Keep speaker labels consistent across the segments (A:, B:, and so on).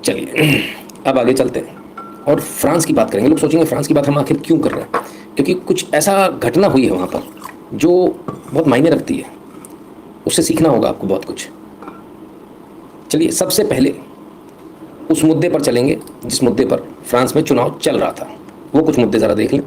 A: चलिए अब आगे चलते हैं और फ्रांस की बात करेंगे। लोग सोचेंगे फ्रांस की बात हम आखिर क्यों कर रहे हैं, क्योंकि कुछ ऐसा घटना हुई है वहाँ पर जो बहुत मायने रखती है, उससे सीखना होगा आपको बहुत कुछ। चलिए सबसे पहले उस मुद्दे पर चलेंगे जिस मुद्दे पर फ्रांस में चुनाव चल रहा था। वो कुछ मुद्दे ज़रा देख लें।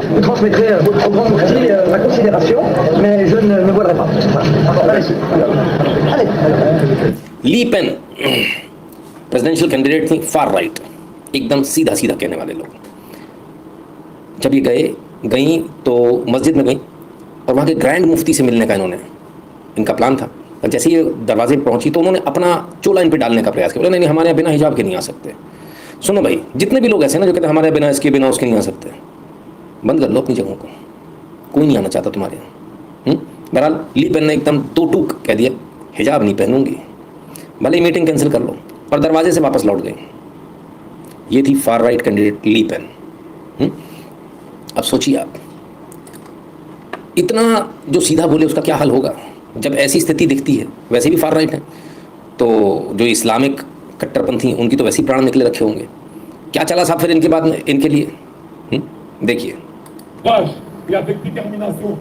B: Vous transmettrez votre grande partie ma considération, mais je ne me voilerai pas. Allez.
A: Le Pen presidential candidate थी, फार राइट, एकदम सीधा सीधा कहने वाले लोग। जब ये गई तो मस्जिद में गई और वहाँ के ग्रैंड मुफ्ती से मिलने का इनका प्लान था। और जैसे ये दरवाजे पर पहुंची तो उन्होंने अपना चोला इन पे डालने का प्रयास किया। बोले नहीं, हमारे यहाँ बिना हिजाब के नहीं आ सकते। सुनो भाई, जितने भी लोग ऐसे ना जो कहते हैं हमारे बिना इसके बिना उसके नहीं आ सकते, बंद कर लो अपनी जगहों को, कोई नहीं आना चाहता तुम्हारे यहाँ। बहरहाल ली पेन ने एकदम दो टूक कह दिया, हिजाब नहीं पहनूंगी, भले ही मीटिंग कैंसिल कर लो, और दरवाजे से वापस लौट गई। ये थी far right candidate Le Pen. अब सोचिए आप, इतना जो सीधा बोले उसका क्या हाल होगा जब ऐसी स्थिति दिखती है। वैसे भी फार राइट है तो जो इस्लामिक कट्टरपंथी उनकी तो वैसे ही प्राण निकले रखे होंगे। क्या चला साहब फिर इनके बाद में इनके लिए, देखिए।
C: Et avec détermination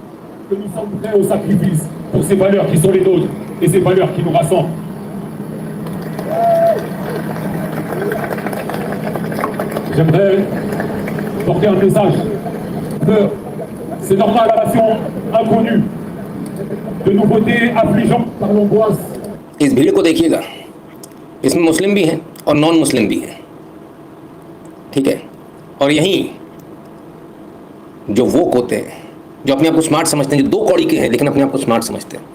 C: que nous sommes prêts au sacrifice pour ces valeurs qui sont les nôtres et ces valeurs qui nous rassemblent. J'aimerais porter un message de ces normalisations inconnues, de nouveautés affligeantes par l'angoisse.
A: इस video को देखिएगा, इसमें मुस्लिम भी हैं और non Muslim भी हैं, ठीक है। और यहीं जो वोक होते हैं, जो अपने आप को स्मार्ट समझते हैं, जो दो कौड़ी के हैं लेकिन अपने आप को स्मार्ट समझते हैं,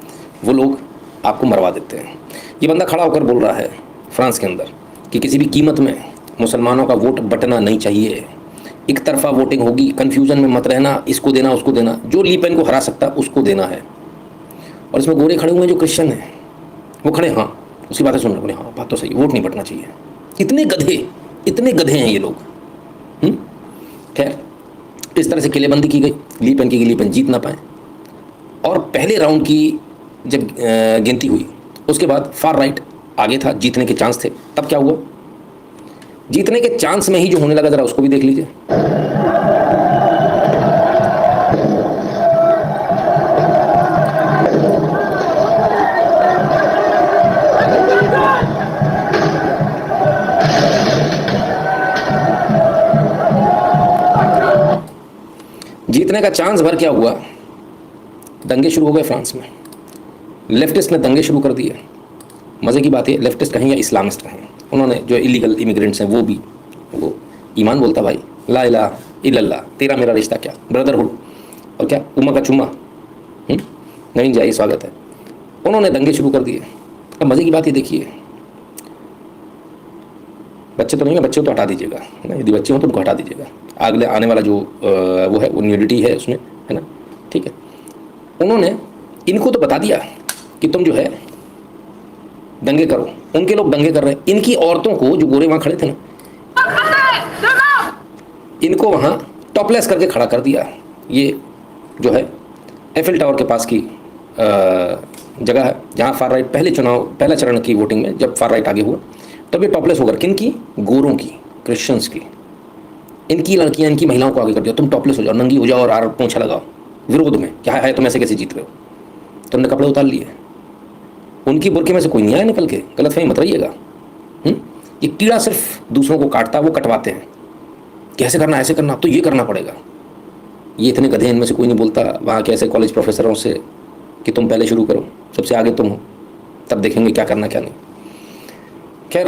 A: वो लोग आपको मरवा देते हैं। ये बंदा खड़ा होकर बोल रहा है फ्रांस के अंदर कि किसी भी कीमत में मुसलमानों का वोट बटना नहीं चाहिए, एक तरफा वोटिंग होगी, कन्फ्यूजन में मत रहना, इसको देना उसको देना, जो ली पेन को हरा सकता उसको देना है। और इसमें गोरे खड़े हुए हैं जो क्रिश्चियन हैं, वो खड़े, हाँ उसकी बातें सुन रहे, हाँ बात तो सही, वोट नहीं बटना चाहिए। इतने गधे हैं ये लोग। खैर इस तरह से किलेबंदी की गई ली पेन की, ली पेन जीत ना पाए। और पहले राउंड की जब गिनती हुई उसके बाद फार राइट आगे था, जीतने के चांस थे। तब क्या हुआ, जीतने के चांस में ही जो होने लगा, जरा उसको भी देख लीजिए। जीतने का चांस भर क्या हुआ, दंगे शुरू हो गए फ्रांस में। लेफ्टिस्ट ने दंगे शुरू कर दिए। मज़े की बात है, लेफ्टिस्ट कहें या इस्लामिस्ट कहें, उन्होंने जो इलीगल इमिग्रेंट्स हैं वो ईमान बोलता भाई, ला इलाहा इल्लल्लाह, तेरा मेरा रिश्ता क्या, ब्रदरहुड, और क्या उम्मा का चुम्मा। नवीन जाइए, स्वागत है। उन्होंने दंगे शुरू कर दिए। अब मज़े की बात ये देखिए, बच्चे तो नहीं है, बच्चे तो हटा दीजिएगा, है ना, यदि बच्चे हो तो उनको हटा दीजिएगा। अगले आने वाला जो वो है वो न्यूडिटी है उसमें, है ना, ठीक है। उन्होंने इनको तो बता दिया कि तुम जो है दंगे करो, उनके लोग दंगे कर रहे हैं। इनकी औरतों को, जो गोरे वहाँ खड़े थे ना, इनको वहाँ टॉपलेस करके खड़ा कर दिया। ये जो है एफिल टावर के पास की जगह है जहाँ फार राइट पहला चरण की वोटिंग में जब फार राइट आगे हुआ तब ये टॉपलेस होकर, किनकी, गोरों की, क्रिश्चियंस की, इनकी लड़कियां, इनकी महिलाओं को आगे कर दिया, तुम टॉपलेस हो जाओ, नंगी हो जाओ और आर पोंछा लगाओ। विरोध में क्या है, तुम ऐसे कैसे जीत रहे हो, तुमने कपड़े उतार लिए। उनकी बुरके में से कोई नहीं आया निकल के, गलतफहमी मत रहिएगा। ये कीड़ा सिर्फ दूसरों को काटता, वो कटवाते हैं, कैसे करना, ऐसे करना, तो ये करना पड़ेगा। ये इतने गधे, इनमें से कोई नहीं बोलता वहाँ के ऐसे कॉलेज प्रोफेसरों से कि तुम पहले शुरू करो, सबसे आगे तुम हो, तब देखेंगे क्या करना क्या नहीं। खैर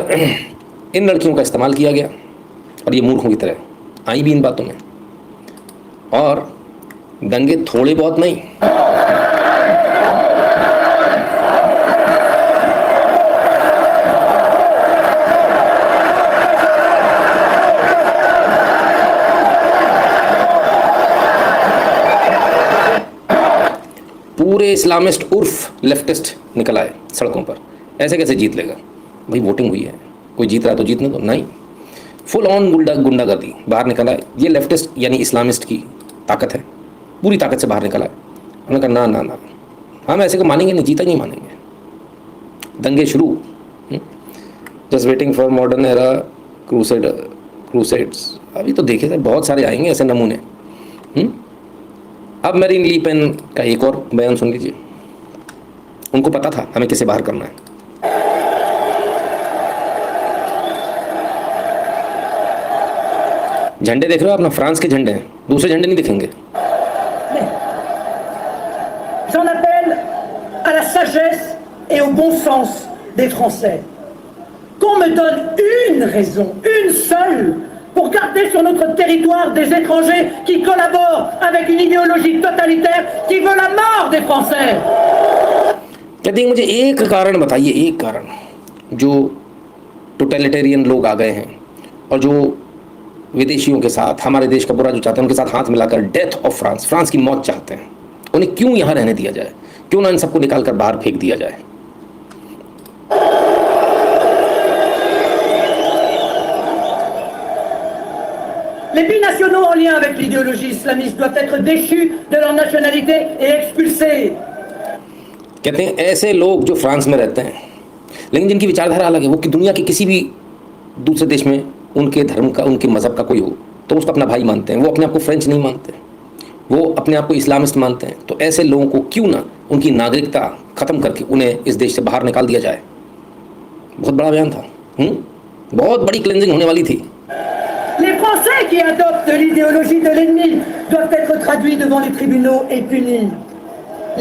A: इन लड़कियों का इस्तेमाल किया गया और ये मूर्खों की तरह आई भी इन बातों में। और दंगे थोड़े बहुत नहीं, पूरे इस्लामिस्ट उर्फ लेफ्टिस्ट निकल आए सड़कों पर। ऐसे कैसे जीत लेगा? भाई वोटिंग हुई है, कोई जीत रहा तो जीतने दो। नहीं, फुल ऑन गुंडागर्दी बाहर निकला है। ये लेफ्टिस्ट यानी इस्लामिस्ट की ताकत है, पूरी ताकत से बाहर निकला है। उन्होंने कहा ना ना ना, हम ऐसे को मानेंगे नहीं, जीता नहीं मानेंगे। दंगे शुरू, just waiting for modern era crusades. अभी तो देखे थे, बहुत सारे आएंगे ऐसे नमूने। अब मैरीन ली पेन का एक और बयान सुन लीजिए। उनको पता था हमें किसे बाहर करना है। झंडे देख रहे हो अपना, फ्रांस के झंडे हैं, दूसरे झंडे नहीं दिखेंगे।
B: J'en appelle à la sagesse et au bon sens des Français. Qu'on me donne une raison, une seule, pour garder sur notre territoire des étrangers qui collaborent avec une idéologie totalitaire qui veut la mort des Français.
A: कहते हैं मुझे एक कारण बताइए, एक कारण जो totalitarian लोग आ गए हैं और जो विदेशियों के साथ हमारे देश का बुरा जो चाहते हैं उनके साथ हाथ मिलाकर डेथ ऑफ फ्रांस, फ्रांस की मौत चाहते हैं, उन्हें क्यों यहाँ रहने दिया जाए? क्यों ना इन सबको निकाल कर बाहर फेंक दिया जाए?
B: Les binationaux en lien avec l'idéologie islamiste doivent être déchus de leur nationalité et expulsés.
A: कहते हैं ऐसे लोग जो फ्रांस में रहते हैं लेकिन जिनकी विचारधारा अलग है, वो कि दुनिया के किसी भी दूसरे देश में उनके धर्म का, उनके मज़हब का कोई हो तो उसको अपना भाई मानते हैं। वो अपने आप को फ्रेंच नहीं मानते, वो अपने आप को इस्लामिस्ट मानते हैं। तो ऐसे लोगों को क्यों ना उनकी नागरिकता ख़त्म करके उन्हें इस देश से बाहर निकाल दिया जाए। बहुत बड़ा बयान था, बहुत बड़ी क्लेंजिंग होने वाली थी।
B: Les Français qui adoptent l'idéologie de l'ennemi doivent être traduits devant les tribunaux et punis.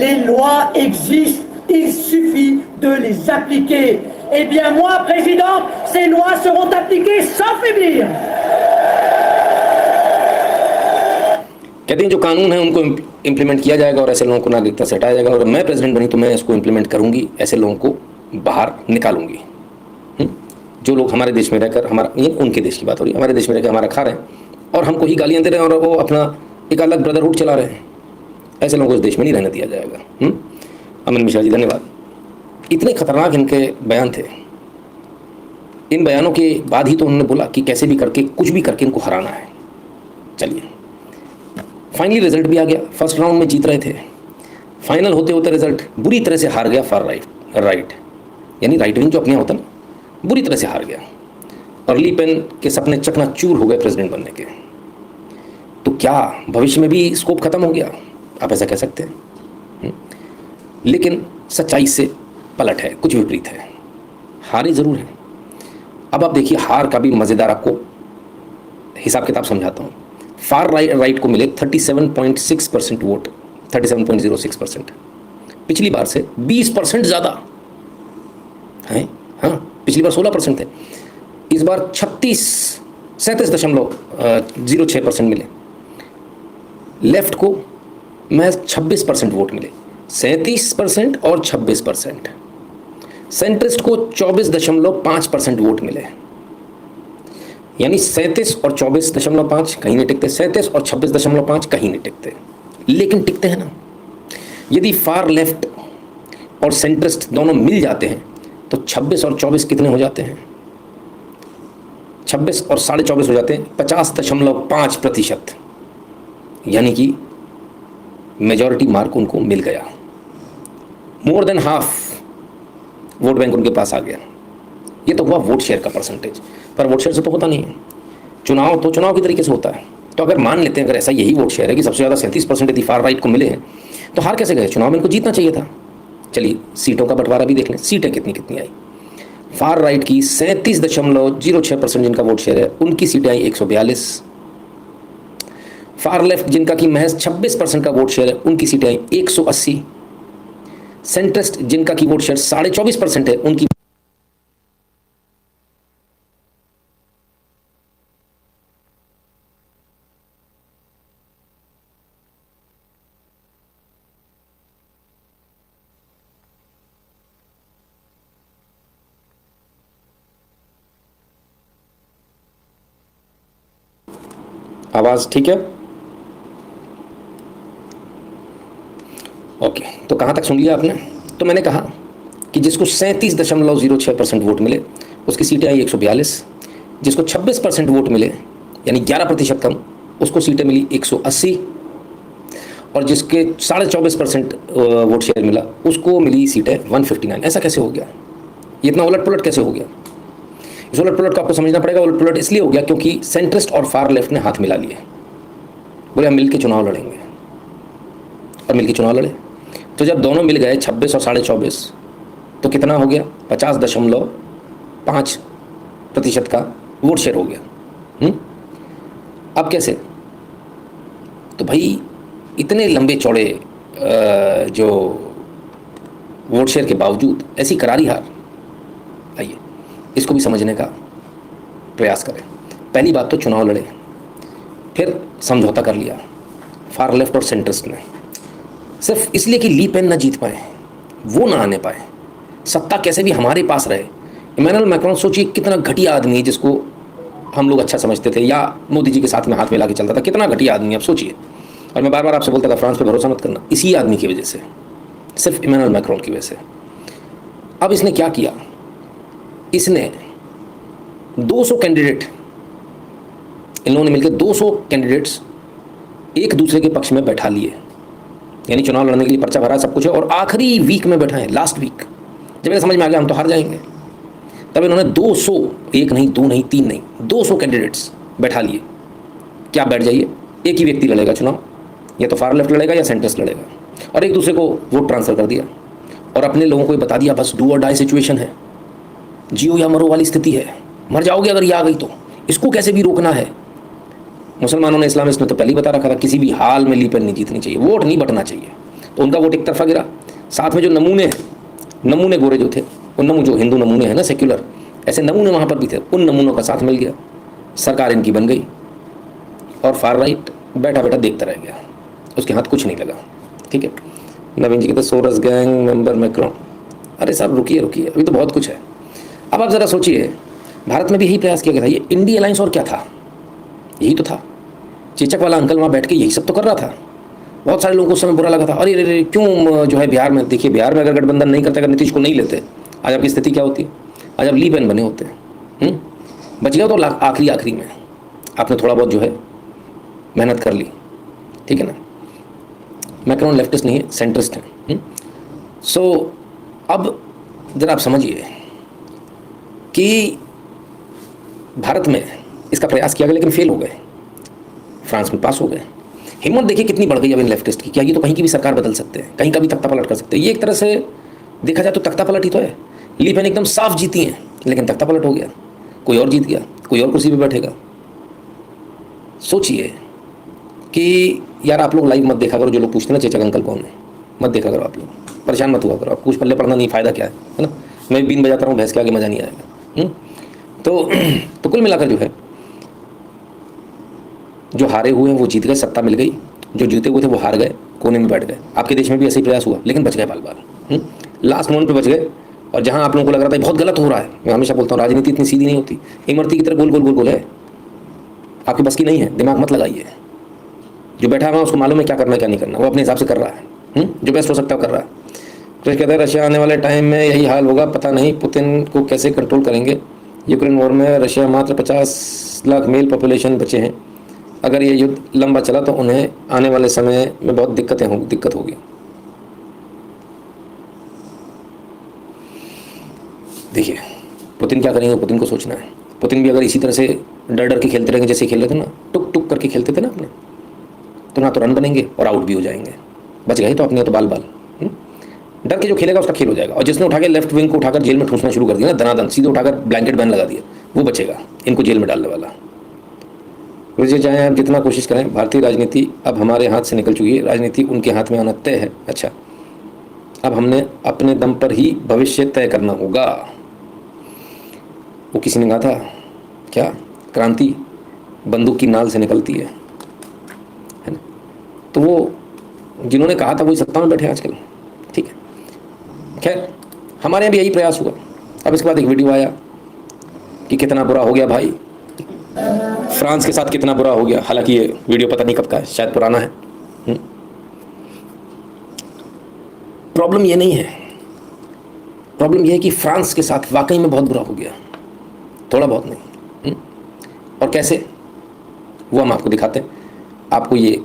B: Les lois existent, il suffit de les appliquer. Eh bien moi, Président, ces lois seront appliquées sans faiblir.
A: कहते हैं जो कानून है उनको implement किया जाएगा और ऐसे लोगों को नागरिकता से हटाया जाएगा। और मैं प्रेसिडेंट बनी तो मैं इसको इम्प्लीमेंट करूंगी, ऐसे लोगों को बाहर निकालूंगी। जो लोग हमारे देश में रहकर, हमारा ये उनके देश की बात हो रही है, हमारे देश में रहकर हमारा खा रहे हैं और हमको ही गालियाँ दे रहे हैं और वो अपना एक अलग ब्रदरहुड चला रहे हैं, ऐसे लोगों को इस देश में नहीं रहने दिया जाएगा। अमन मिश्रा जी धन्यवाद। इतने खतरनाक इनके बयान थे। इन बयानों के बाद ही तो उन्होंने बोला कि कैसे भी करके, कुछ भी करके इनको हराना है। चलिए, फाइनली रिजल्ट भी आ गया। फर्स्ट राउंड में जीत रहे थे, फाइनल होते होते रिजल्ट बुरी तरह से हार गया फार राइट यानी राइट विंग जो अपने होता ना, बुरी तरह से हार गया और ली पेन के सपने चकनाचूर हो गए प्रेसिडेंट बनने के। तो क्या भविष्य में भी स्कोप खत्म हो गया? आप ऐसा कह सकते हैं। लेकिन सच्चाई से पलट है, कुछ विपरीत है। हारे जरूर है। अब आप देखिए, हार का भी मज़ेदार आपको हिसाब किताब समझाता हूँ। फार राइट को मिले 37.6% वोट, 37.06%। पिछली बार से 20% ज़्यादा है। हाँ, पिछली बार 16% थे, इस बार 37.06% मिले। लेफ्ट को महज 26% वोट मिले, 37% और 26%। सेंट्रिस्ट को 24.5% वोट मिले, यानी 37 और 24.5 कहीं नहीं टिकते, 37 और 26.5 कहीं नहीं टिकते। लेकिन टिकते हैं ना। यदि फार लेफ्ट और सेंट्रिस्ट दोनों मिल जाते हैं तो 26 और 24 कितने हो जाते हैं? 26 और 24.5 हो जाते हैं 50.5%, यानी कि मेजॉरिटी मार्क उनको मिल गया। More than half vote bank उनके पास आ गया। ये तो हुआ वोट शेयर का परसेंटेज, पर वोट शेयर से तो होता नहीं है। चुनाव तो चुनाव के तरीके से होता है। तो अगर मान लेते हैं, अगर ऐसा यही वोट शेयर है कि सबसे ज़्यादा 37% यदि फार राइट को मिले हैं, तो हार कैसे गए? चुनाव में इनको जीतना चाहिए था। चलिए सीटों का बंटवारा भी देख लें, सीटें कितनी कितनी आई। फार राइट की 37.06% जिनका वोट शेयर है, उनकी सीटें आई 142। फार लेफ्ट जिनका कि महज 26% का वोट शेयर है, उनकी सीटें आई 180। सेंट्रिस्ट जिनका की वोट शेयर 24.5% है, उनकी आवाज ठीक है? ओके, तो कहाँ तक सुन लिया आपने? तो मैंने कहा कि जिसको 37.06% वोट मिले उसकी सीटें आई 142, जिसको 26% वोट मिले यानी 11% कम उसको सीटें मिली 180, और जिसके 24.5% वोट शेयर मिला उसको मिली सीटें 159। ऐसा कैसे हो गया? ये इतना उलट पुलट कैसे हो गया? इस उलट पुलट को आपको समझना पड़ेगा। उलट पुलट इसलिए हो गया क्योंकि सेंट्रिस्ट और फार लेफ्ट ने हाथ मिला लिए, बोले हम मिलकर चुनाव लड़ेंगे, और मिलकर चुनाव लड़े। तो जब दोनों मिल गए 26 और 24.5, तो कितना हो गया? 50.5% का वोट शेयर हो गया। अब कैसे? तो भाई इतने लंबे चौड़े जो वोट शेयर के बावजूद ऐसी करारी हार, आइए इसको भी समझने का प्रयास करें। पहली बात तो चुनाव लड़े, फिर समझौता कर लिया फार लेफ्ट और सेंट्रिस्ट ने, सिर्फ इसलिए कि ली पेन ना जीत पाए, वो ना आने पाए, सत्ता कैसे भी हमारे पास रहे। इमैनुअल मैक्रोन सोचिए कितना घटिया आदमी है, जिसको हम लोग अच्छा समझते थे या मोदी जी के साथ में हाथ मिला के चलता था, कितना घटिया आदमी है, आप सोचिए। और मैं बार बार आपसे बोलता था फ्रांस पे भरोसा मत करना, इसी आदमी की वजह से, सिर्फ इमैनुअल मैक्रोन की वजह से। अब इसने क्या किया? इसने 200 कैंडिडेट, इन लोगों ने मिलकर 200 कैंडिडेट्स एक दूसरे के पक्ष में बैठा लिए, यानी चुनाव लड़ने के लिए पर्चा भरा, सब कुछ है, और आखिरी वीक में बैठा है, लास्ट वीक, जब इन्हें समझ में आ गया हम तो हार जाएंगे, तब इन्होंने 200, एक नहीं, दो नहीं, तीन नहीं, 200 कैंडिडेट्स बैठा लिए। क्या बैठ जाइए, एक ही व्यक्ति लड़ेगा चुनाव, या तो फार लेफ्ट लड़ेगा या सेंट्रिस्ट लड़ेगा, और एक दूसरे को वोट ट्रांसफर कर दिया और अपने लोगों को बता दिया बस डू और डाई सिचुएशन है, जियो या मरो वाली स्थिति है, मर जाओगे अगर ये आ गई तो, इसको कैसे भी रोकना है। मुसलमानों ने, इस्लामिस्ट ने तो पहले ही बता रखा था किसी भी हाल में ली पेन नहीं जीतनी चाहिए, वोट नहीं बटना चाहिए, तो उनका वोट एक तरफा गिरा। साथ में जो नमूने गोरे जो थे, उन जो हिंदू नमूने हैं ना, सेक्युलर, ऐसे नमूने वहाँ पर भी थे, उन नमूनों का साथ मिल गया, सरकार इनकी बन गई, और फार राइट बैठा बैठा देखता रह गया, उसके हाथ कुछ नहीं लगा। ठीक है, नवीन जी कहते सोरस गैंग मेंबर मैक्रोन, अरे साहब रुकिए अभी तो बहुत कुछ है। अब आप ज़रा सोचिए, भारत में भी यही प्रयास किया गया था, ये इंडी अलायंस और क्या था, यही तो था। चेचक वाला अंकल वहाँ बैठ के यही सब तो कर रहा था। बहुत सारे लोगों को उस समय बुरा लगा था, अरे अरे क्यों जो है बिहार में, देखिए बिहार में अगर गठबंधन नहीं करते, अगर नीतीश को नहीं लेते, आज आपकी स्थिति क्या होती? आज आप ली पेन बने होते। बच गया तो आखिरी में आपने थोड़ा बहुत जो है मेहनत कर ली, ठीक है ना। मैक्रोन लेफ्टिस्ट नहीं है, सेंट्रिस्ट है। सो अब जरा आप समझिए कि भारत में इसका प्रयास किया गया लेकिन फेल हो गए, फ्रांस में पास हो गए। हिम्मत देखिए कितनी बढ़ गई अब इन लेफ्टिस्ट की, क्या ये तो कहीं की भी सरकार बदल सकते हैं, कहीं का भी तख्ता पलट कर सकते हैं। ये एक तरह से देखा जाए तो तख्ता पलट ही तो है। ली पेन एकदम साफ जीती हैं लेकिन तख्ता पलट हो गया, कोई और जीत गया, कोई और कुर्सी पे बैठेगा। सोचिए कि यार आप लोग लाइव मत देखा करो, जो लोग पूछते हैं ना चेचक अंकल कौन है, मत देखा करो, आप लोग परेशान मत हुआ करो, आप कुछ पल्ले पड़ना नहीं, फ़ायदा क्या है ना। मैं बीन बजाता रहूँ, भैंस के आगे मज़ा नहीं आएगा। तो कुल मिलाकर जो है, जो हारे हुए हैं वो जीत गए, सत्ता मिल गई, जो जीते हुए थे वो हार गए, कोने में बैठ गए। आपके देश में भी ऐसे ही प्रयास हुआ लेकिन बच गए बाल बाल, लास्ट मोमेंट पे बच गए। और जहां आप लोगों को लग रहा था बहुत गलत हो रहा है, मैं हमेशा बोलता हूँ राजनीति इतनी सीधी नहीं होती, इमरती की तरह गोल गोल गोल गोल है, आपकी बस की नहीं है, दिमाग मत लगाइए। जो बैठा हुआ है उसको मालूम है क्या करना है क्या नहीं करना, वो अपने हिसाब से कर रहा है, जो बेस्ट हो सकता है कर रहा है। तो कहते हैं रशिया आने वाले टाइम में यही हाल होगा, पता नहीं पुतिन को कैसे कंट्रोल करेंगे। यूक्रेन वॉर में रशिया मात्र 50 लाख मेल पॉपुलेशन बचे हैं, अगर ये युद्ध लंबा चला तो उन्हें आने वाले समय में बहुत दिक्कत होगी। देखिए पुतिन क्या करेंगे, पुतिन को सोचना है। पुतिन भी अगर इसी तरह से डर के खेलते रहेंगे जैसे खेल रहे थे ना, टुक टुक करके खेलते थे ना अपने, तो ना तो रन बनेंगे और आउट भी हो जाएंगे। बच गए तो अपने तो बाल डर के जो खेलेगा उसका खेल हो जाएगा। और जिसने उठा के लेफ्ट विंग को उठाकर जेल में ठूसना शुरू कर दिया ना, दनादन सीधे उठाकर ब्लैंकेट बैन लगा दिया, वो बचेगा इनको जेल में डालने वाला। मुझे चाहे आप जितना कोशिश करें, भारतीय राजनीति अब हमारे हाथ से निकल चुकी है, राजनीति उनके हाथ में आना तय है। अच्छा, अब हमने अपने दम पर ही भविष्य तय करना होगा। वो किसी ने कहा था क्या, क्रांति बंदूक की नाल से निकलती है ना। तो वो जिन्होंने कहा था वही सत्ता में बैठे आजकल, ठीक है। खैर हमारे यहाँ भी यही प्रयास हुआ। अब इसके बाद एक वीडियो आया कि कितना बुरा हो गया भाई, फ्रांस के साथ कितना बुरा हो गया। हालांकि ये वीडियो पता नहीं कब का है, शायद पुराना है। प्रॉब्लम ये नहीं है प्रॉब्लम यह है कि फ्रांस के साथ वाकई में बहुत बुरा हो गया, थोड़ा बहुत नहीं। और कैसे, वो हम आपको दिखाते हैं। आपको ये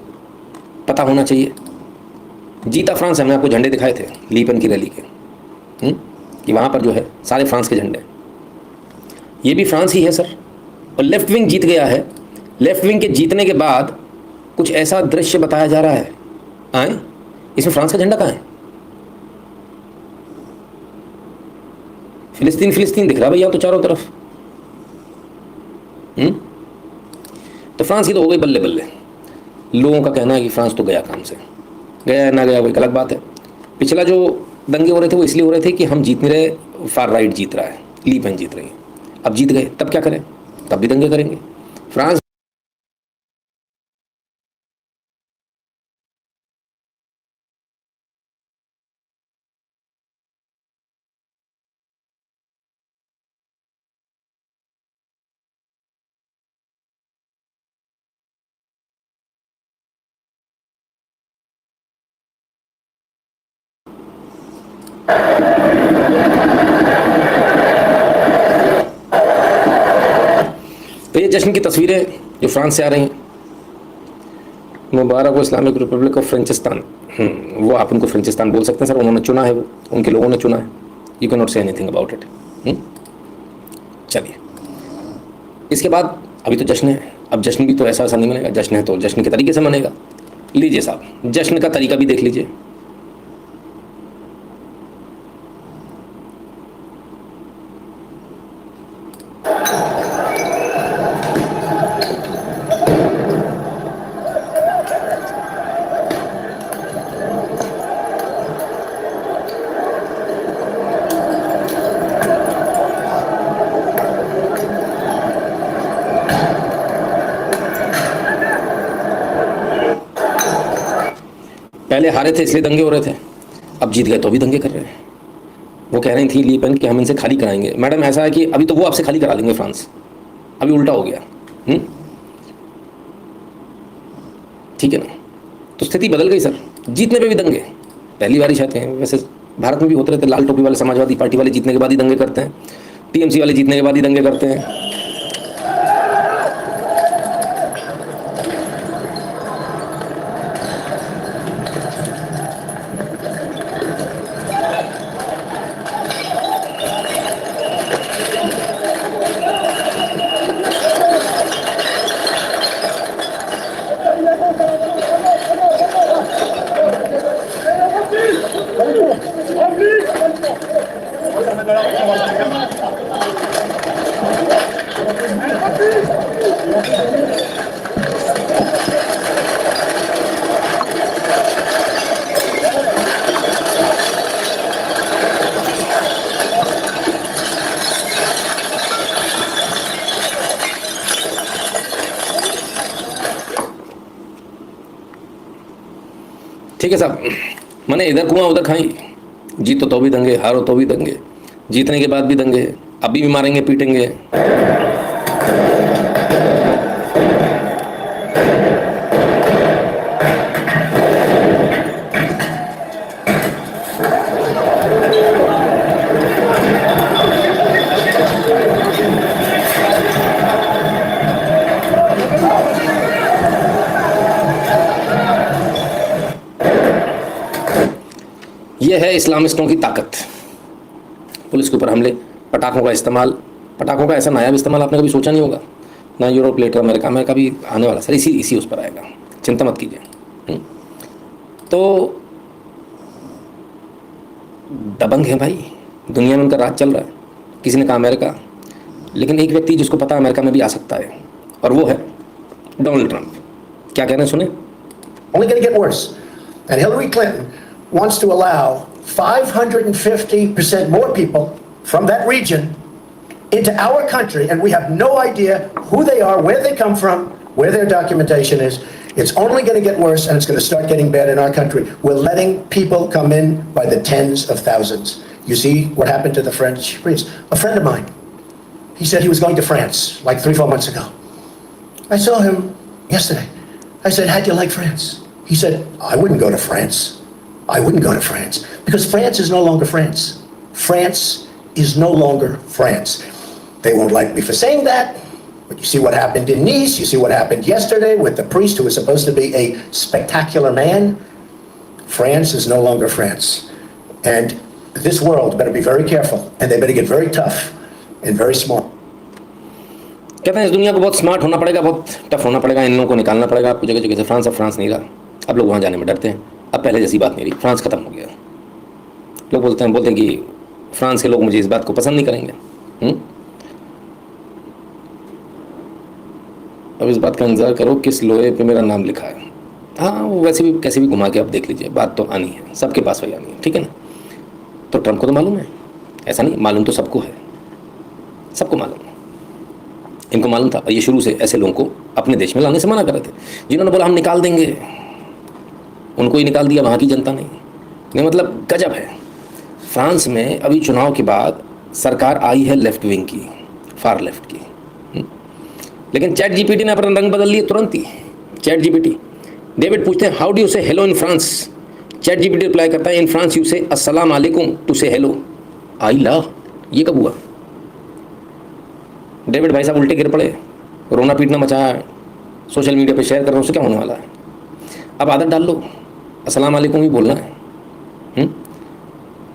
A: पता होना चाहिए, जीता फ्रांस। हमने आपको झंडे दिखाए थे लीपन की रैली के, कि वहाँ पर जो है सारे फ्रांस के झंडे, ये भी फ्रांस ही है सर। और लेफ्ट विंग जीत गया है। लेफ्ट विंग के जीतने के बाद कुछ ऐसा दृश्य बताया जा रहा है, आए इसमें फ्रांस का झंडा कहाँ है? फिलिस्तीन फिलिस्तीन दिख रहा भैया तो चारों तरफ। तो फ्रांस की तो हो गई बल्ले बल्ले। लोगों का कहना है कि फ्रांस तो गया काम से, गया ना गया वो एक अलग बात है। पिछला जो दंगे हो रहे थे वो इसलिए हो रहे थे कि हम जीत नहीं रहे, फार राइट जीत रहा है, ली पेन जीत रही है। अब जीत गए तब क्या करें? तब भी दंगे करेंगे। फ्रांस तो ये जश्न की तस्वीरें जो फ्रांस से आ रही हैं, मुबारक हो इस्लामिक रिपब्लिक ऑफ फ्रेंचिस्तान। वो आप उनको फ्रेंचिस्तान बोल सकते हैं सर, उन्होंने चुना है, वो उनके लोगों ने चुना है। You can not say anything about it. चलिए, इसके बाद अभी तो जश्न है। अब जश्न भी तो ऐसा ऐसा नहीं मनेगा, जश्न है तो जश्न के तरीके से मनेगा। लीजिए साहब, जश्न का तरीका भी देख लीजिए। पहले हारे थे इसलिए दंगे हो रहे थे, अब जीत गए तो भी दंगे कर रहे हैं। वो कह रही थी ली पेन कि हम इनसे खाली कराएंगे। मैडम ऐसा है कि अभी तो वो आपसे खाली करा देंगे फ्रांस, अभी उल्टा हो गया। ठीक है ना? तो स्थिति बदल गई सर, जीतने पे भी दंगे। पहली बार ही चाहते हैं, वैसे भारत में भी होते रहते। लाल टोपी वाले समाजवादी पार्टी वाले जीतने के बाद ही दंगे करते हैं, टीएमसी वाले जीतने के बाद ही दंगे करते हैं। ठीक है साहब, मैंने इधर कुआं उधर खाई। जीतो तो भी दंगे, हारो तो भी दंगे, जीतने के बाद भी दंगे, अभी भी मारेंगे पीटेंगे। यह है इस्लामिस्टों की ताकत। पुलिस के ऊपर हमले, पटाखों का इस्तेमाल। पटाखों का ऐसा नायाब इस्तेमाल आपने कभी सोचा नहीं होगा ना, यूरोप लेटर अमेरिका में कभी आने वाला सर इसी उस पर आएगा, चिंता मत कीजिए। तो दबंग है भाई, दुनिया में उनका राज चल रहा है। किसी ने कहा अमेरिका, लेकिन एक व्यक्ति जिसको पता अमेरिका में भी आ सकता है, और वो है डोनाल्ड ट्रंप। क्या कह रहे हैं सुने।
D: Only going to get worse. And Hillary Clinton wants to allow 550% more people from that region into our country, and we have no idea who they are, where they come from, where their documentation is. It's only going to get worse, and it's going to start getting bad in our country. We're letting people come in by the tens of thousands. You see what happened to the French priest. A friend of mine, he said he was going to France like 3-4 months ago. I saw him yesterday. I said, how'd you like France? He said, I wouldn't go to France. I wouldn't go to France because France is no longer France. France is no longer France. They won't like me for saying that, but you see what happened in Nice, you see what happened yesterday with the priest who was supposed to be a spectacular man. France is no longer France. And this world better be very careful, and they better get very tough and very smart.
A: कहते हैं इस दुनिया को बहुत smart होना पड़ेगा, बहुत tough होना पड़ेगा, इन लोगों को निकालना पड़ेगा आपको जगह जगह से। फ्रांस अब फ्रांस नहीं रहा, अब लोग वहाँ जाने में डरते हैं, अब पहले जैसी बात नहीं रही, फ्रांस खत्म हो गया। लोग बोलते हैं कि फ्रांस के लोग मुझे इस बात को पसंद नहीं करेंगे। अब इस बात का इंतजार करो किस लोहे पे मेरा नाम लिखा है। हाँ, वो वैसे भी कैसे भी घुमा के आप देख लीजिए, बात तो आनी है, सबके पास वही आनी है, ठीक है ना। तो ट्रंप को तो मालूम है, ऐसा नहीं, मालूम तो सबको है, सबको मालूम है, इनको मालूम था। और ये शुरू से ऐसे लोगों को अपने देश में लाने से मना कर रहे थे। जिन्होंने बोला हम निकाल देंगे, उनको ही निकाल दिया वहाँ की जनता ने। नहीं, मतलब गजब है। फ्रांस में अभी चुनाव के बाद सरकार आई है लेफ्ट विंग की, फार लेफ्ट की। लेकिन चैट जीपीटी ने अपना रंग बदल लिया तुरंत ही। चैट जीपीटी, डेविड पूछते हैं हाउ डू यू से hello in France. Chat GPT reply करता है इन फ्रांस यू से अस्सलाम वालेकुम टू से हेलो। आई ला, ये कब हुआ? डेविड भाई साहब उल्टे गिर पड़े, रोना पीटना मचाया, सोशल मीडिया पे शेयर कर रहे हो, उससे क्या होने वाला है? अब आदत डाल लो, अस्सलाम वालेकुम ही बोलना है।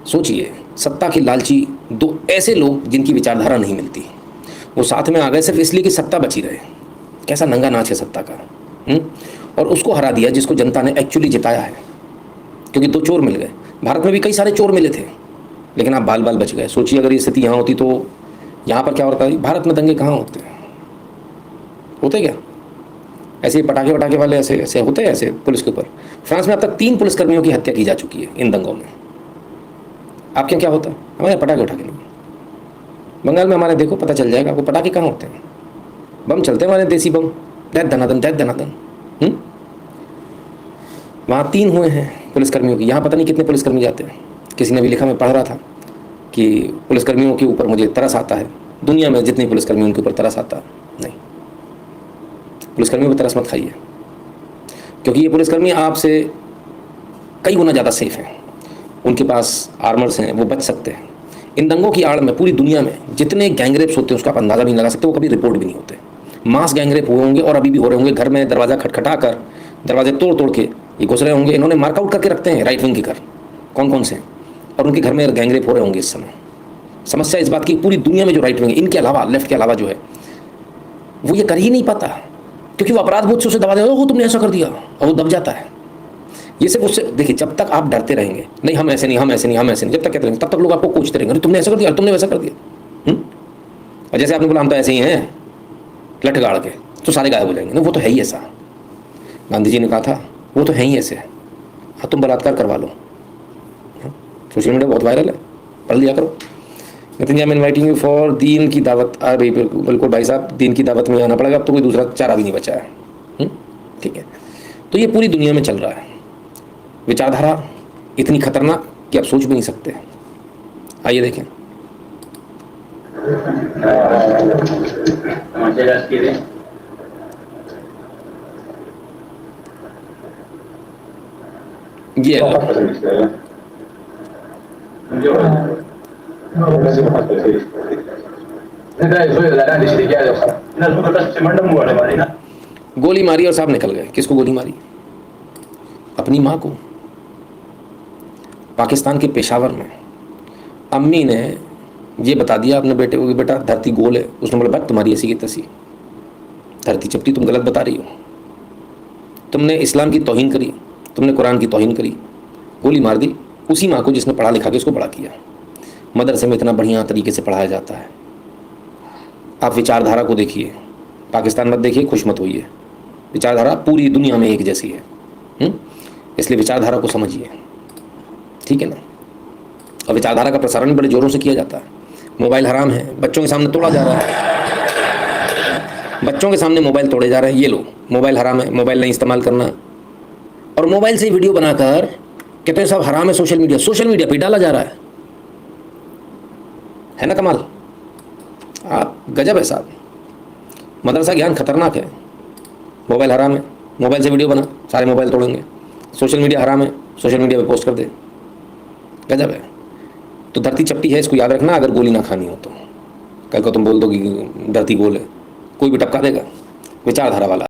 A: सोचिए, सत्ता के लालची दो ऐसे लोग जिनकी विचारधारा नहीं मिलती, वो साथ में आ गए सिर्फ इसलिए कि सत्ता बची रहे। कैसा नंगा नाच है सत्ता का। और उसको हरा दिया जिसको जनता ने एक्चुअली जिताया है, क्योंकि दो चोर मिल गए। भारत में भी कई सारे चोर मिले थे, लेकिन आप बाल बाल बच गए। सोचिए अगर ये स्थिति यहाँ होती तो यहाँ पर क्या होता है? भारत में दंगे कहाँ होते हैं? होते क्या ऐसे पटाखे वटाखे वाले ऐसे ऐसे होते हैं ऐसे पुलिस के ऊपर? फ्रांस में अब तक 3 पुलिसकर्मियों की हत्या की जा चुकी है इन दंगों में। आपके क्या होता है? हमारे पटाखे उठाके नहीं। बंगाल में हमारे देखो, पता चल जाएगा आपको पटाखे कहाँ होते हैं। बम चलते हैं हमारे देसी बम, दैत धनादन दैत धनादन। वहाँ 3 हुए हैं पुलिसकर्मियों की, यहाँ पता नहीं कितने पुलिसकर्मी जाते हैं। किसी ने भी लिखा, मैं पढ़ रहा था कि पुलिसकर्मियों के ऊपर मुझे तरस आता है। दुनिया में जितने पुलिसकर्मी उनके ऊपर तरस आता नहीं। पुलिसकर्मियों पर तरस मत खाइए, क्योंकि ये पुलिसकर्मी आपसे कई गुना ज़्यादा सेफ हैं। उनके पास आर्मर्स हैं, वो बच सकते हैं। इन दंगों की आड़ में पूरी दुनिया में जितने गैंगरेप्स होते हैं उसका आप अंदाज़ा भी नहीं लगा सकते। वो कभी रिपोर्ट भी नहीं होते। मास गैंगरेप हुए होंगे और अभी भी हो रहे होंगे। घर में दरवाज़ा खटखटा कर, दरवाजे तोड़ तोड़ के ये घुस रहे होंगे। इन्होंने मार्कआउट करके रखते हैं राइट विंग के घर, कौन कौन से हैं, और उनके घर में गैंगरेप हो रहे होंगे इस समय। समस्या इस बात की पूरी दुनिया में जो राइट विंग है, इनके अलावा लेफ्ट के अलावा जो है, वो ये कर ही नहीं पाता, क्योंकि वो अपराध बोध से उसे दबा देता है। तुमने ऐसा कर दिया, और वो दब जाता है। ये सिर्फ उससे, देखिए, जब तक आप डरते रहेंगे, नहीं हम ऐसे नहीं, हम ऐसे नहीं, हम ऐसे नहीं, जब तक कहते रहेंगे, तब तक लोग आपको कोचते रहेंगे, अरे तुमने ऐसा कर दिया, तुमने वैसा कर दिया। और जैसे आपने बोला हम तो ऐसे ही हैं, लठ गाड़ के, तो सारे गायब हो जाएंगे। नहीं, वो तो है ही ऐसा। गांधी जी ने कहा था वो तो है ही ऐसे। हाँ, तुम बलात्कार करवा लो। सोशल मीडिया बहुत वायरल है, पढ़ लिया करो। Nitin ji, I am inviting you for दीन की दावत। अरे बिल्कुल भाई साहब, दीन की दावत में आना पड़ेगा, अब तो कोई दूसरा चारा भी नहीं बचा है। ठीक है, तो ये पूरी दुनिया में चल रहा है। विचारधारा इतनी खतरनाक कि आप सोच भी नहीं सकते। आइए देखें। ये गोली मारी और साहब निकल गए। किसको गोली मारी? अपनी माँ को। पाकिस्तान के पेशावर में अम्मी ने ये बता दिया अपने बेटे को कि बेटा धरती गोल है। उसने बोला बात तुम्हारी ऐसी की तैसी, धरती चपटी, तुम गलत बता रही हो, तुमने इस्लाम की तौहीन करी, तुमने कुरान की तौहीन करी। गोली मार दी उसी माँ को जिसने पढ़ा लिखा के उसको बड़ा किया। मदरसे में इतना बढ़िया तरीके से पढ़ाया जाता है। आप विचारधारा को देखिए, पाकिस्तान मत देखिए, खुश मत होइए। विचारधारा पूरी दुनिया में एक जैसी है। इसलिए विचारधारा को समझिए, ठीक है ना। और विचारधारा का प्रसारण बड़े जोरों से किया जाता है। मोबाइल हराम है, बच्चों के सामने तोड़ा जा रहा है। बच्चों के सामने मोबाइल तोड़े जा रहे हैं। ये लो, मोबाइल हराम है, मोबाइल नहीं इस्तेमाल करना। और मोबाइल से वीडियो बनाकर कहते हैं सब हराम है। सोशल मीडिया पे डाला जा रहा है ना कमाल। आप गजब है साहब। मदरसा ज्ञान खतरनाक है। मोबाइल हराम है, मोबाइल से वीडियो बना, सारे मोबाइल तोड़ेंगे। सोशल मीडिया हराम है, सोशल मीडिया पे पोस्ट कर दे। गजब है। तो धरती चपटी है, इसको याद रखना। अगर गोली ना खानी हो तो कल को तुम बोल दो कि धरती गोल है, कोई भी टपका देगा, विचारधारा वाला।